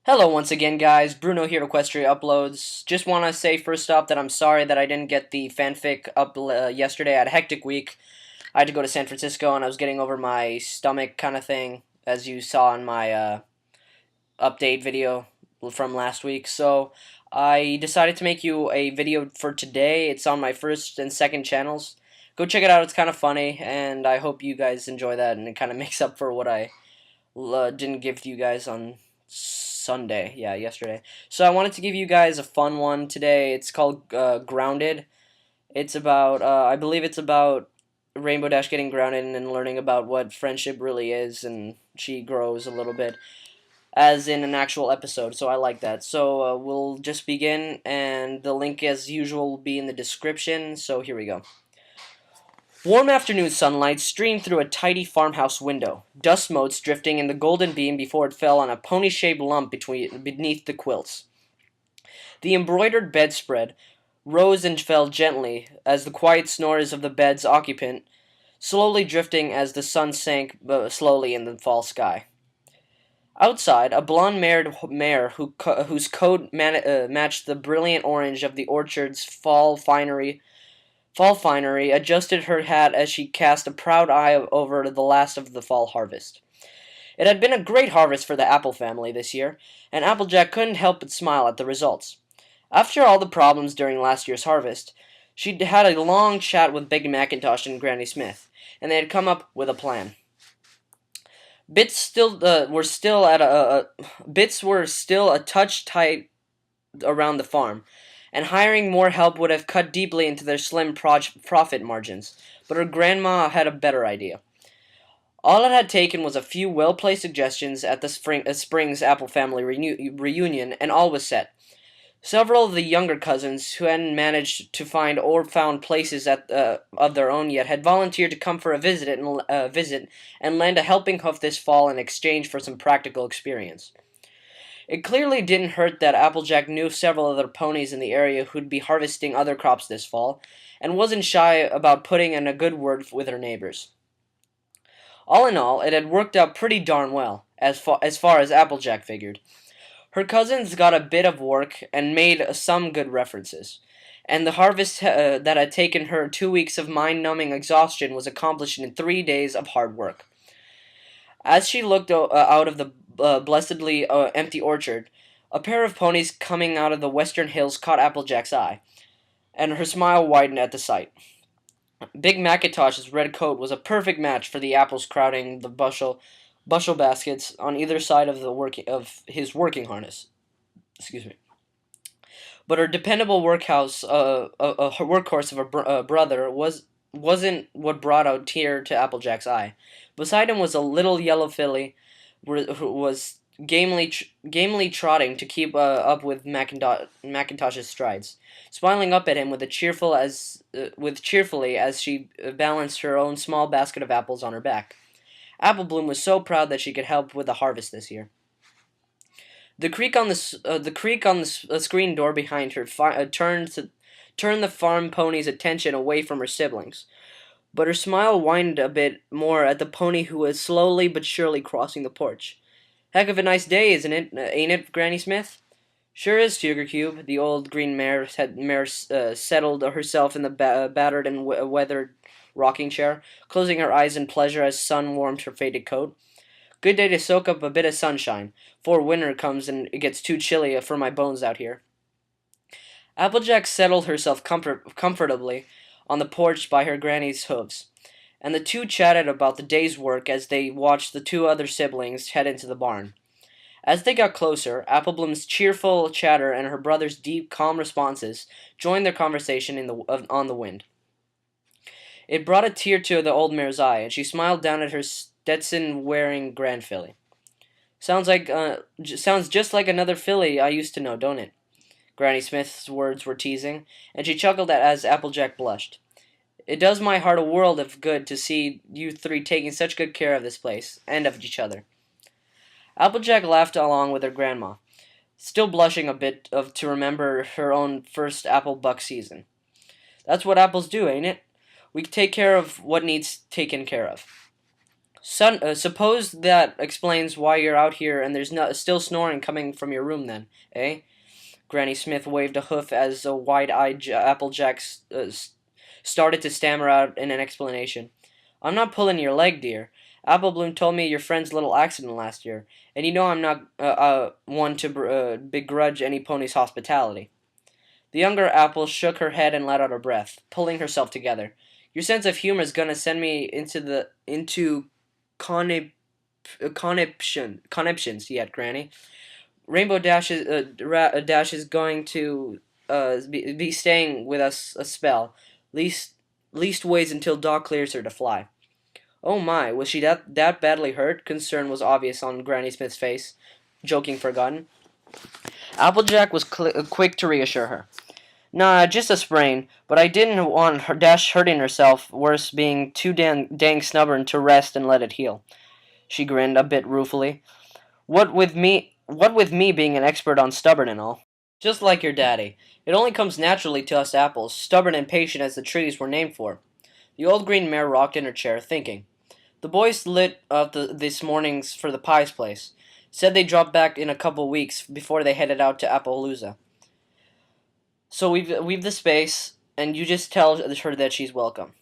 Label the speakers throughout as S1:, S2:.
S1: Hello once again, guys. Bruno here to Equestria Uploads. Just want to say first off that I'm sorry that I didn't get the fanfic up yesterday. I had a hectic week. I had to go to San Francisco and I was getting over my stomach kind of thing, as you saw in my update video from last week. So I decided to make you a video for today. It's on my first and second channels. Go check it out. It's kind of funny, and I hope you guys enjoy that, and it kind of makes up for what I didn't give you guys on Sunday. Yeah, yesterday. So I wanted to give you guys a fun one today. It's called Grounded. It's about, I believe it's about Rainbow Dash getting grounded and learning about what friendship really is, and she grows a little bit, as in an actual episode. So I like that. So we'll just begin, and the link, as usual, will be in the description. So here we go. Warm afternoon sunlight streamed through a tidy farmhouse window, dust motes drifting in the golden beam before it fell on a pony-shaped lump beneath the quilts. The embroidered bedspread rose and fell gently as the quiet snores of the bed's occupant, slowly drifting as the sun sank slowly in the fall sky. Outside, a blonde-mare whose coat matched the brilliant orange of the orchard's fall finery adjusted her hat as she cast a proud eye over the last of the fall harvest. It had been a great harvest for the Apple family this year, and Applejack couldn't help but smile at the results. After all the problems during last year's harvest, she'd had a long chat with Big Macintosh and Granny Smith, and they had come up with a plan. Bits were still a touch tight around the farm, and hiring more help would have cut deeply into their slim profit margins. But her grandma had a better idea. All it had taken was a few well-placed suggestions at the spring's Apple family reunion, and all was set. Several of the younger cousins, who hadn't managed to find or found places of their own yet, had volunteered to come for a visit and lend a helping hoof this fall in exchange for some practical experience. It clearly didn't hurt that Applejack knew several other ponies in the area who'd be harvesting other crops this fall, and wasn't shy about putting in a good word with her neighbors. All in all, it had worked out pretty darn well, as far as Applejack figured. Her cousins got a bit of work and made some good references, and the harvest that had taken her 2 weeks of mind-numbing exhaustion was accomplished in 3 days of hard work. As she looked out of the blessedly empty orchard, a pair of ponies coming out of the western hills caught Applejack's eye, and her smile widened at the sight. Big Macintosh's red coat was a perfect match for the apples crowding the bushel baskets on either side of his working harness. Excuse me. But her dependable workhorse of a brother wasn't what brought a tear to Applejack's eye. Beside him was a little yellow filly, who was gamely trotting to keep up with Macintosh's strides, smiling up at him cheerfully as she balanced her own small basket of apples on her back. Apple Bloom was so proud that she could help with the harvest this year. The creak on the screen door behind her turned the farm pony's attention away from her siblings, but her smile widened a bit more at the pony who was slowly but surely crossing the porch. "Heck of a nice day, ain't it, Granny Smith?" "Sure is, Sugar Cube." The old green mare settled herself in the battered and weathered rocking chair, closing her eyes in pleasure as sun warmed her faded coat. "Good day to soak up a bit of sunshine, 'fore winter comes and it gets too chilly for my bones out here." Applejack settled herself comfortably on the porch by her granny's hooves, and the two chatted about the day's work as they watched the two other siblings head into the barn. As they got closer, Applebloom's cheerful chatter and her brother's deep, calm responses joined their conversation on the wind. It brought a tear to the old mare's eye, and she smiled down at her Stetson-wearing grand filly. Sounds just like another filly I used to know, don't it?" Granny Smith's words were teasing, and she chuckled as Applejack blushed. "It does my heart a world of good to see you three taking such good care of this place, and of each other." Applejack laughed along with her grandma, still blushing a bit to remember her own first apple buck season. "That's what apples do, ain't it? We take care of what needs taken care of." Son, suppose that explains why you're out here and there's still snoring coming from your room then, eh? Granny Smith waved a hoof as a wide-eyed Applejack started to stammer out in an explanation. I'm not pulling your leg, dear. Apple Bloom told me your friend's little accident last year, and you know I'm not one to begrudge any pony's hospitality. The younger Apple shook her head and let out a breath, pulling herself together. Your sense of humor is gonna send me into connip, conniptions yet, Granny. Dash is going to be staying with us a spell, least leastways until Doc clears her to fly. Oh my, was she that badly hurt? Concern was obvious on Granny Smith's face, joking forgotten. Applejack was quick to reassure her. Nah, just a sprain, but I didn't want her Dash hurting herself, worse being too dang stubborn to rest and let it heal. She grinned a bit ruefully. What with me being an expert on stubborn and all? Just like your daddy. It only comes naturally to us apples, stubborn and patient as the trees we're named for. The old green mare rocked in her chair, thinking. The boys lit up this morning's for the Pie's place. Said they'd drop back in a couple weeks before they headed out to Appaloosa. So we've the space, and you just tell her that she's welcome.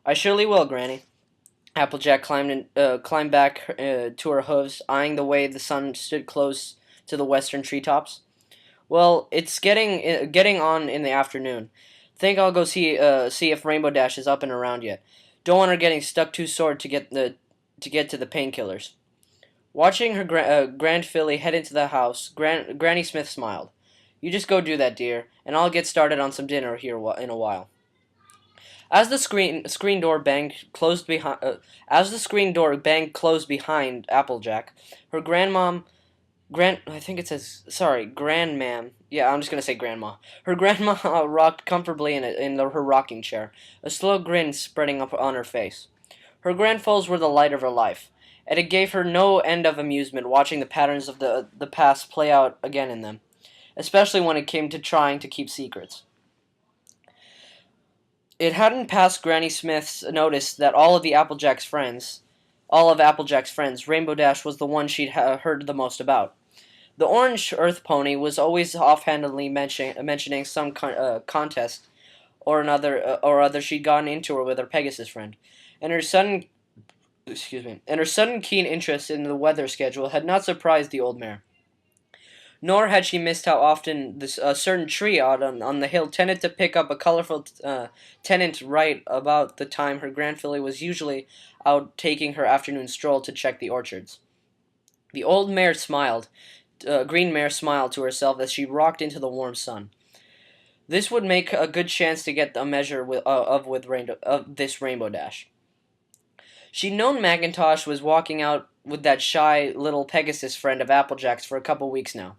S1: I surely will, Granny. Applejack climbed back to her hooves, eyeing the way the sun stood close to the western treetops. Well, it's getting on in the afternoon. Think I'll go see if Rainbow Dash is up and around yet. Don't want her getting stuck too sore to get to the painkillers. Watching her grand filly head into the house, Granny Smith smiled. You just go do that, dear, and I'll get started on some dinner here in a while. As the screen door banged closed behind Applejack, her I think it says, sorry, grandmam. Yeah, I'm just gonna say grandma. Her grandma rocked comfortably her rocking chair, a slow grin spreading up on her face. Her grandfoes were the light of her life, and it gave her no end of amusement watching the patterns of the past play out again in them, especially when it came to trying to keep secrets. It hadn't passed Granny Smith's notice that all of Applejack's friends, Rainbow Dash was the one she'd heard the most about. The orange Earth pony was always offhandedly mentioning some contest or other she'd gotten into her with her Pegasus friend, and her sudden keen interest in the weather schedule had not surprised the old mare. Nor had she missed how often a certain tree out on the hill tended to pick up a colorful tenant right about the time her grandfilly was usually out taking her afternoon stroll to check the orchards. The old mare smiled, green mare smiled to herself as she rocked into the warm sun. This would make a good chance to get a measure of this Rainbow Dash. She'd known McIntosh was walking out with that shy little Pegasus friend of Applejack's for a couple weeks now.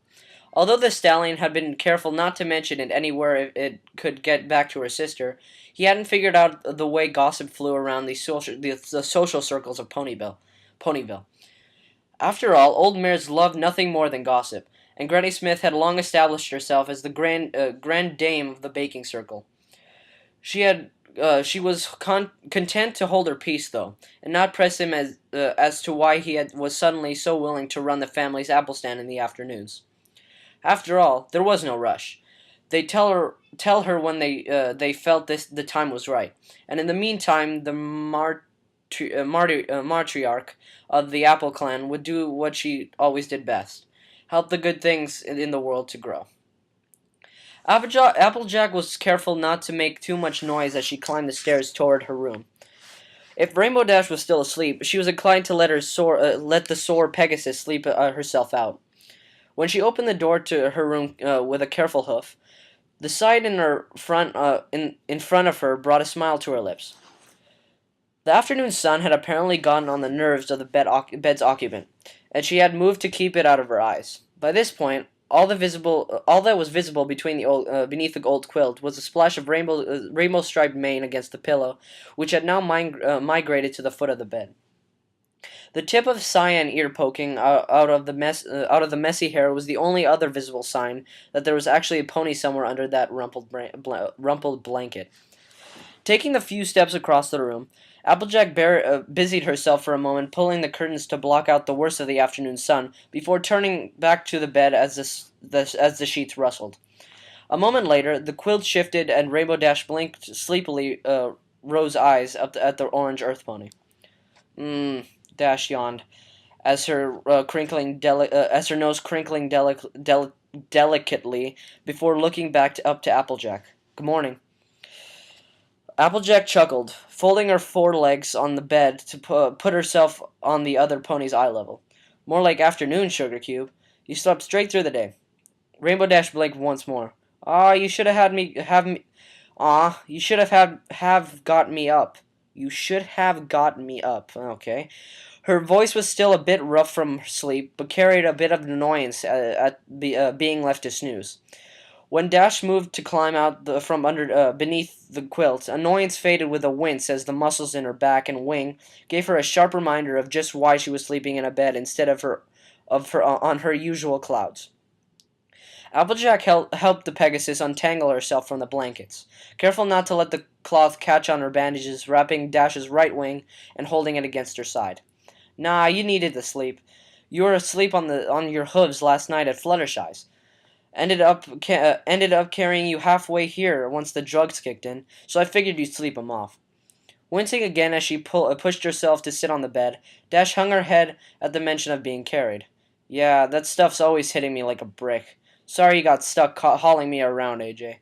S1: Although the stallion had been careful not to mention it anywhere it could get back to her sister, he hadn't figured out the way gossip flew around the social circles of Ponyville. After all, old mares loved nothing more than gossip, and Granny Smith had long established herself as the grand dame of the baking circle. She was content to hold her peace, though, and not press him as to why was suddenly so willing to run the family's apple stand in the afternoons. After all, there was no rush. They'd tell her when they felt the time was right, and in the meantime, the matriarch of the Apple clan would do what she always did best: help the good things in the world to grow. Applejack was careful not to make too much noise as she climbed the stairs toward her room. If Rainbow Dash was still asleep, she was inclined to let the sore Pegasus sleep herself out. When she opened the door to her room with a careful hoof, the sight in front of her brought a smile to her lips. The afternoon sun had apparently gotten on the nerves of the bed's occupant, and she had moved to keep it out of her eyes. By this point, all that was visible beneath the old quilt was a splash of rainbow-striped mane against the pillow, which had now migrated to the foot of the bed. The tip of cyan ear poking out of the messy hair was the only other visible sign that there was actually a pony somewhere under that rumpled blanket. Taking a few steps across the room, Busied herself for a moment, pulling the curtains to block out the worst of the afternoon sun, before turning back to the bed as the sheets rustled. A moment later, the quilt shifted, and Rainbow Dash blinked sleepily, Rose eyes up at the orange earth pony. Dash yawned as her nose crinkling delicately before looking up to Applejack. Good morning. Applejack chuckled, folding her forelegs on the bed to put herself on the other pony's eye level. More like afternoon, Sugar Cube. You slept straight through the day. Rainbow Dash blinked once more. You should have had me have me. You should have got me up. You should have got me up. Okay. Her voice was still a bit rough from sleep, but carried a bit of annoyance being left to snooze. When Dash moved to climb out from beneath the quilt, annoyance faded with a wince as the muscles in her back and wing gave her a sharp reminder of just why she was sleeping in a bed instead of her on her usual clouds. Applejack helped the Pegasus untangle herself from the blankets, careful not to let the cloth catch on her bandages, wrapping Dash's right wing and holding it against her side. Nah, you needed the sleep. You were asleep on your hooves last night at Fluttershy's. Ended up carrying you halfway here once the drugs kicked in, so I figured you'd sleep 'em off. Wincing again as she pushed herself to sit on the bed, Dash hung her head at the mention of being carried. Yeah, that stuff's always hitting me like a brick. Sorry you got stuck hauling me around, AJ.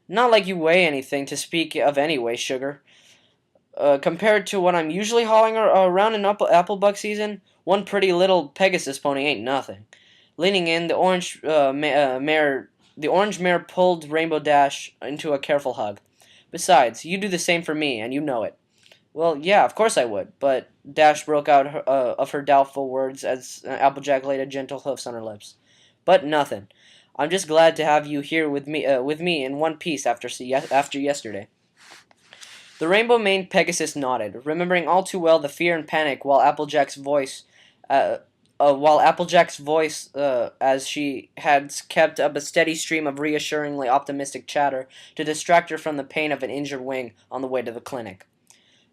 S1: Not like you weigh anything to speak of anyway, sugar. Compared to what I'm usually hauling around in Applebuck season, one pretty little Pegasus pony ain't nothing. Leaning in, the orange mare pulled Rainbow Dash into a careful hug. Besides, you do the same for me, and you know it. Well, yeah, of course I would, but Dash broke out of her doubtful words as Applejack laid a gentle hoofs on her lips. But nothing. I'm just glad to have you here with me in one piece after yesterday. The rainbow-maned Pegasus nodded, remembering all too well the fear and panic as she had kept up a steady stream of reassuringly optimistic chatter to distract her from the pain of an injured wing on the way to the clinic.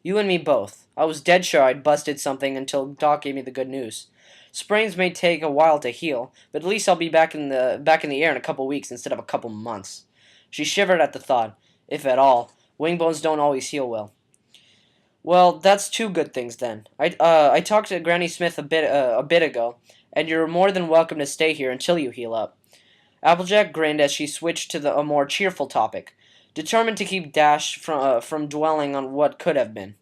S1: You and me both. I was dead sure I'd busted something until Doc gave me the good news. Sprains may take a while to heal, but at least I'll be back in the air in a couple weeks instead of a couple months. She shivered at the thought, if at all. Wing bones don't always heal well. Well, that's two good things then. I talked to Granny Smith a bit ago, and you're more than welcome to stay here until you heal up. Applejack grinned as she switched to a more cheerful topic, determined to keep Dash from dwelling on what could have been.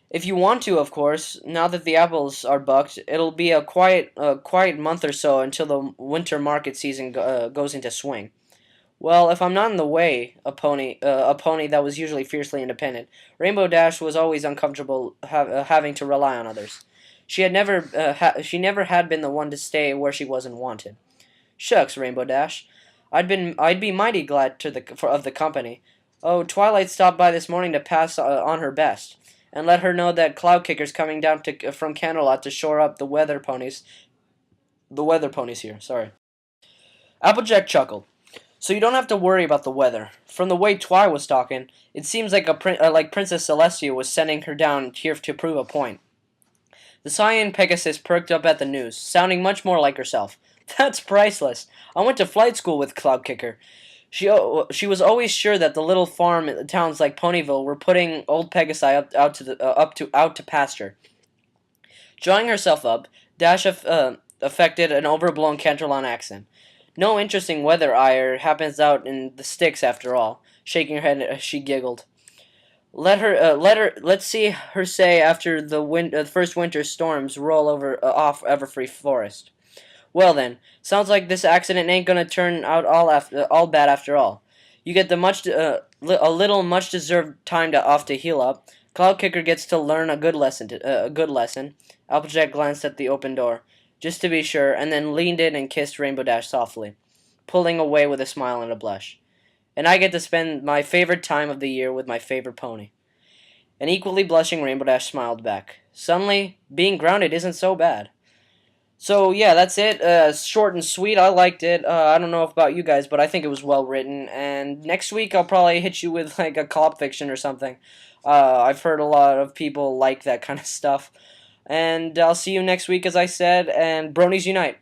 S1: If you want to, of course. Now that the apples are bucked, it'll be a quiet month or so until the winter market season goes into swing. Well, if I'm not in the way, a pony that was usually fiercely independent, Rainbow Dash was always uncomfortable having to rely on others. She never had been the one to stay where she wasn't wanted. Shucks, Rainbow Dash, I'd be mighty glad of the company. Oh, Twilight stopped by this morning to pass on her best, and let her know that Cloud Kicker's coming down from Canterlot to shore up the weather ponies. The weather ponies here. Sorry. Applejack chuckled. So you don't have to worry about the weather. From the way Twi was talking, it seems like like Princess Celestia was sending her down here to prove a point. The Cyan Pegasus perked up at the news, sounding much more like herself. That's priceless. I went to flight school with Cloud Kicker. She was always sure that the little farm towns like Ponyville were putting old Pegasi out to pasture. Drawing herself up, Dash affected an overblown Canterlon accent. No interesting weather ire happens out in the sticks after all. Shaking her head, she giggled. Let's see her say after the first winter storms roll off Everfree Forest. Well then, sounds like this accident ain't gonna turn out all bad after all. You get a little much deserved time off to heal up. Cloud Kicker gets to learn a good lesson. Applejack glanced at the open door, just to be sure, and then leaned in and kissed Rainbow Dash softly, pulling away with a smile and a blush. And I get to spend my favorite time of the year with my favorite pony. An equally blushing Rainbow Dash smiled back. Suddenly, being grounded isn't so bad. So yeah, that's it. Short and sweet. I liked it. I don't know about you guys, but I think it was well written. And next week I'll probably hit you with like a cop fiction or something. I've heard a lot of people like that kind of stuff. And I'll see you next week, as I said. And Bronies Unite.